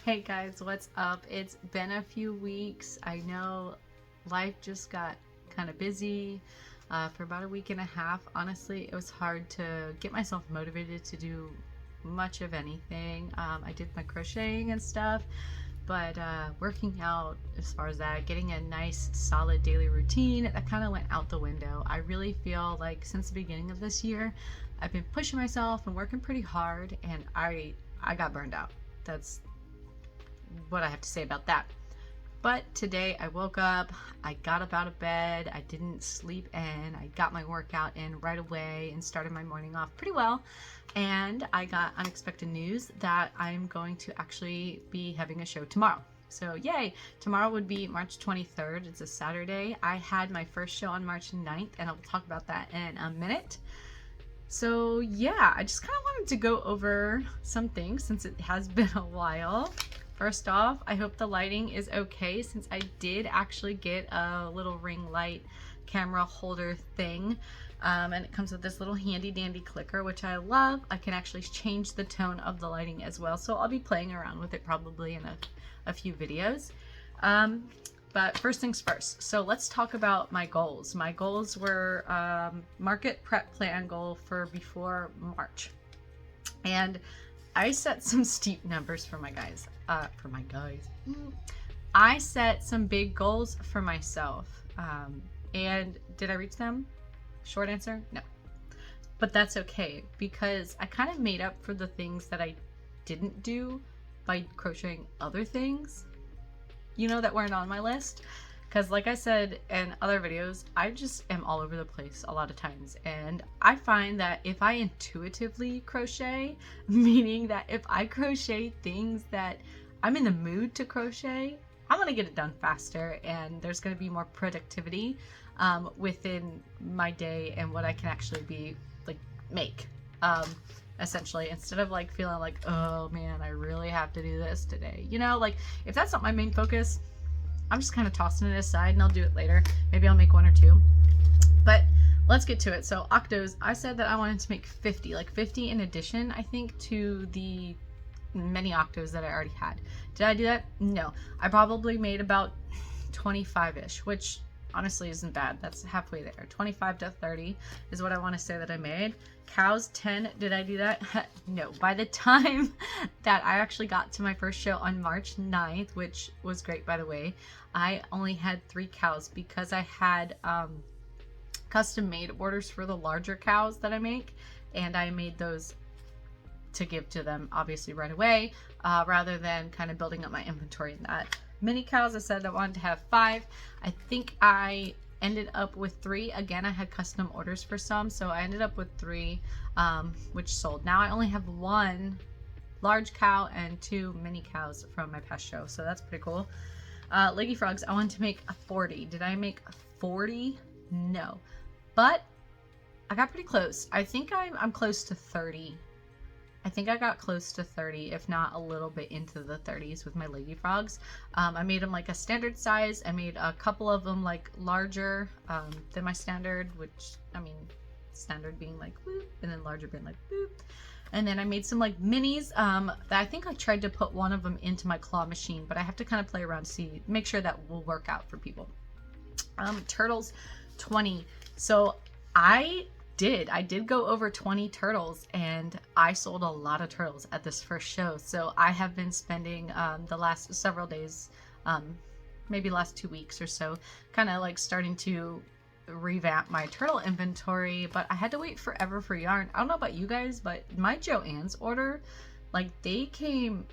Hey guys, what's up? It's been a few weeks. I know life just got kind of busy for about a week and a half. Honestly, it was hard to get myself motivated to do much of anything. I did my crocheting and stuff, but working out, as far as that, getting a nice solid daily routine, that kind of went out the window. I really feel like since the beginning of this year, I've been pushing myself and working pretty hard, and I got burned out. That's what I have to say about that. But today I woke up, I got up out of bed, I didn't sleep in, I got my workout in right away and started my morning off pretty well. And I got unexpected news that I'm going to actually be having a show tomorrow. So yay! Tomorrow would be March 23rd. It's a Saturday. I had my first show on March 9th, and I'll talk about that in a minute. So yeah, I just kind of wanted to go over some things since it has been a while. First off, I hope the lighting is okay since I did actually get a little ring light camera holder thing. And it comes with this little handy dandy clicker, which I love. I can actually change the tone of the lighting as well. So I'll be playing around with it probably in a few videos. But first things first. So let's talk about my goals. My goals were market prep plan goal for before March. And I set some steep numbers for my guys. I set some big goals for myself. And did I reach them? Short answer, no. But that's okay because I kind of made up for the things that I didn't do by crocheting other things, you know, that weren't on my list. Because like I said in other videos, I just am all over the place a lot of times. And I find that if I intuitively crochet, meaning that if I crochet things that I'm in the mood to crochet, I'm going to get it done faster and there's going to be more productivity within my day and what I can actually be like make. Essentially, instead of like feeling like, oh man, I really have to do this today. You know, like if that's not my main focus, I'm just kind of tossing it aside and I'll do it later. Maybe I'll make one or two. But let's get to it. So octos, I said that I wanted to make 50, like 50 in addition, I think, to the many octos that I already had. Did I do that? No. I probably made about 25-ish, which honestly isn't bad. That's halfway there. 25 to 30 is what I want to say that I made. Cows, 10. Did I do that? No. By the time that I actually got to my first show on March 9th, which was great, by the way, I only had 3 cows because I had custom made orders for the larger cows that I make, and I made those to give to them obviously right away, rather than kind of building up my inventory in that. Mini cows, I said I wanted to have 5. I think I ended up with 3. Again, I had custom orders for some, so I ended up with 3, which sold. Now I only have 1 large cow and 2 mini cows from my past show, so that's pretty cool. Leggy frogs, I wanted to make a 40. Did I make 40? No, but I got pretty close. I think I'm close to 30. I think I got close to 30, if not a little bit into the 30s with my leggy frogs. I made them like a standard size. I made a couple of them like larger than my standard, which, I mean, standard being like whoop, and then larger being like whoop. And then I made some like minis that I think I tried to put one of them into my claw machine, but I have to kind of play around to make sure that will work out for people. Turtles, 20. So I did go over 20 turtles, and I sold a lot of turtles at this first show. So I have been spending the last several days, maybe last 2 weeks or so, kind of like starting to revamp my turtle inventory, but I had to wait forever for yarn. I don't know about you guys, but my Joann's order, like it came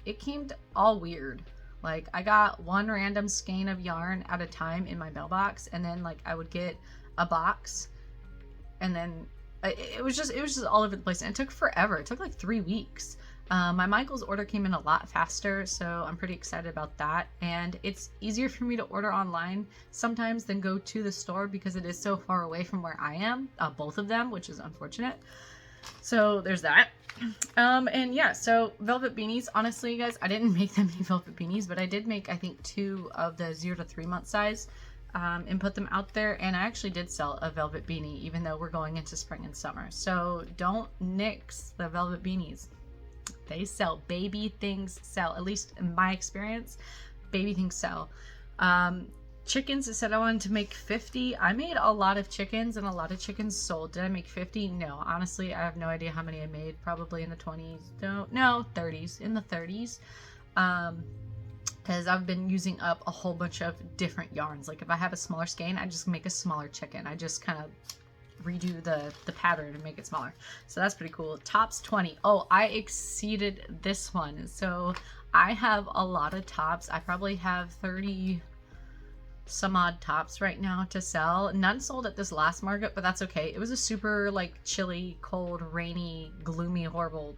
all weird. Like I got one random skein of yarn at a time in my mailbox, and then like I would get a box, and then it was just all over the place, and it took forever. It took like 3 weeks. My Michael's order came in a lot faster, so I'm pretty excited about that. And it's easier for me to order online sometimes than go to the store because it is so far away from where I am, both of them, which is unfortunate. So there's that. And yeah, so velvet beanies, honestly, you guys, I didn't make that many velvet beanies, but I did make, I think, 2 of the 0 to 3 month size. And put them out there, and I actually did sell a velvet beanie even though we're going into spring and summer. So don't nix the velvet beanies. they sell. Baby things sell, at least in my experience. Baby things sell. Chickens, I said I wanted to make 50. I made a lot of chickens and a lot of chickens sold. Did I make 50? No, honestly, I have no idea how many I made. Probably in the 20s. No, 30s. In the 30s. Because I've been using up a whole bunch of different yarns. Like if I have a smaller skein, I just make a smaller chicken. I just kind of redo the pattern and make it smaller. So that's pretty cool. Tops 20. Oh, I exceeded this one. So I have a lot of tops. I probably have 30 some odd tops right now to sell. None sold at this last market, but that's okay. It was a super like chilly, cold, rainy, gloomy, horrible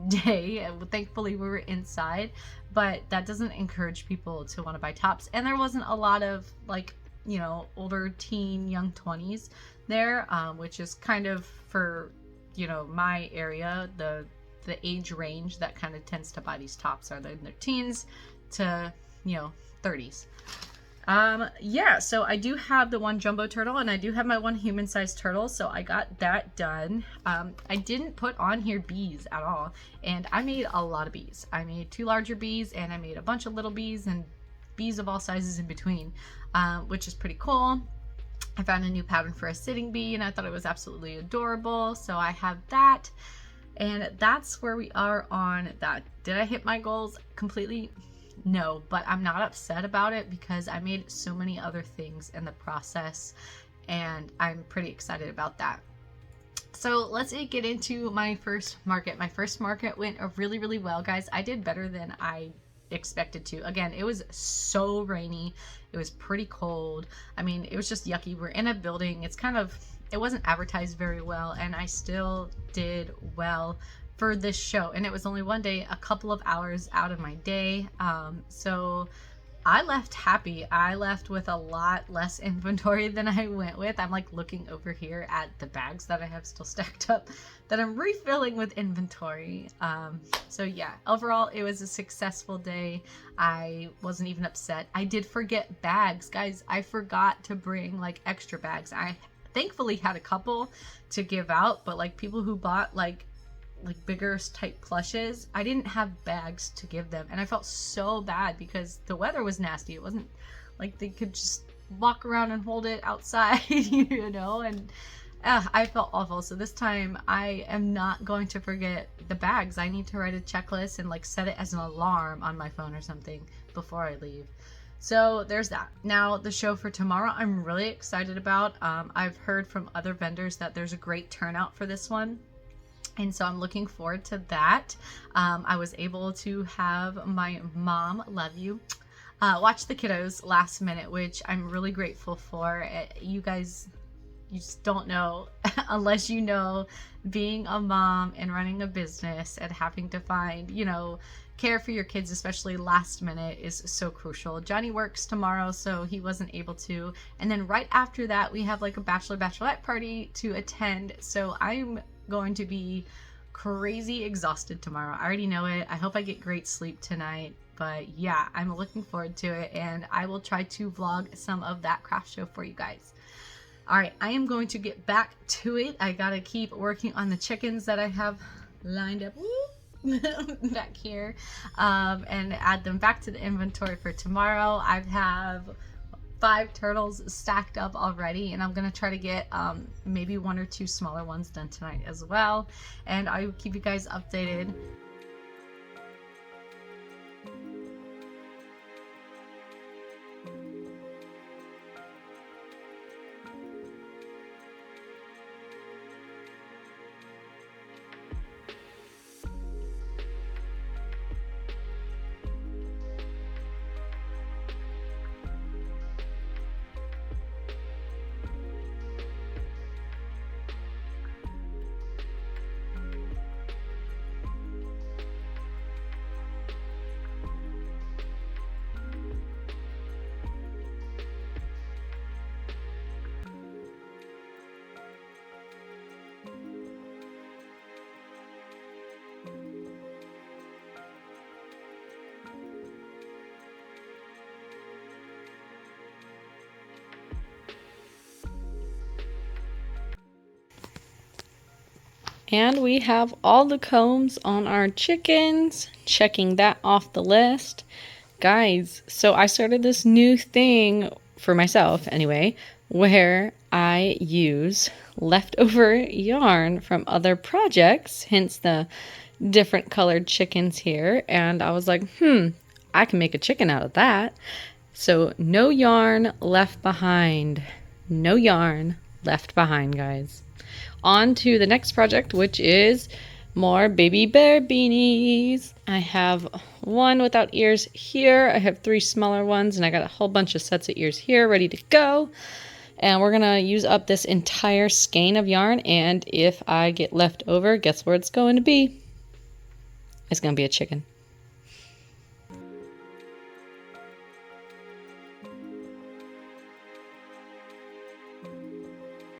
day, and thankfully we were inside, but that doesn't encourage people to want to buy tops. And there wasn't a lot of like, you know, older teen, young 20s there, which is kind of for, you know, my area, the age range that kind of tends to buy these tops are in their teens to, you know, 30s. Yeah, so I do have the one jumbo turtle and I do have my one human-sized turtle, so I got that done. I didn't put on here bees at all, and I made a lot of bees. I made 2 larger bees and I made a bunch of little bees and bees of all sizes in between, which is pretty cool. I found a new pattern for a sitting bee and I thought it was absolutely adorable, so I have that, and that's where we are on that. Did I hit my goals completely? No, but I'm not upset about it because I made so many other things in the process and I'm pretty excited about that. So let's get into my first market. My first market went really, really well, guys. I did better than I expected to. Again, it was so rainy. It was pretty cold. I mean, it was just yucky. We're in a building. It's kind of, it wasn't advertised very well, and I still did well for this show, and it was only one day, a couple of hours out of my day. So I left happy. I left with a lot less inventory than I went with. I'm like looking over here at the bags that I have still stacked up that I'm refilling with inventory. So yeah, overall it was a successful day. I wasn't even upset. I did forget bags, guys. I forgot to bring like extra bags. I thankfully had a couple to give out, but like people who bought like bigger type plushes, I didn't have bags to give them, and I felt so bad because the weather was nasty. It wasn't like they could just walk around and hold it outside, you know, and I felt awful. So this time I am not going to forget the bags. I need to write a checklist and like set it as an alarm on my phone or something before I leave. So there's that. Now the show for tomorrow I'm really excited about. I've heard from other vendors that there's a great turnout for this one, and so I'm looking forward to that. I was able to have my mom, love you, watch the kiddos last minute, which I'm really grateful for. You guys, you just don't know unless you know, being a mom and running a business and having to find, you know, care for your kids, especially last minute, is so crucial. Johnny works tomorrow, so he wasn't able to. And then right after that, we have like a bachelorette party to attend. So I'm going to be crazy exhausted tomorrow. I already know it. I hope I get great sleep tonight. But yeah, I'm looking forward to it, and I will try to vlog some of that craft show for you guys. All right, I am going to get back to it. I gotta keep working on the chickens that I have lined up back here, and add them back to the inventory for tomorrow. I have 5 turtles stacked up already, and I'm gonna try to get maybe 1 or 2 smaller ones done tonight as well, and I will keep you guys updated. And we have all the combs on our chickens. Checking that off the list. Guys, so I started this new thing for myself anyway, where I use leftover yarn from other projects, hence the different colored chickens here. And I was like, I can make a chicken out of that. So no yarn left behind. No yarn left behind, guys. On to the next project, which is more baby bear beanies. I have one without ears here. I have 3 smaller ones, and I got a whole bunch of sets of ears here ready to go. And we're gonna use up this entire skein of yarn, and if I get left over, guess where it's going to be? It's gonna be a chicken.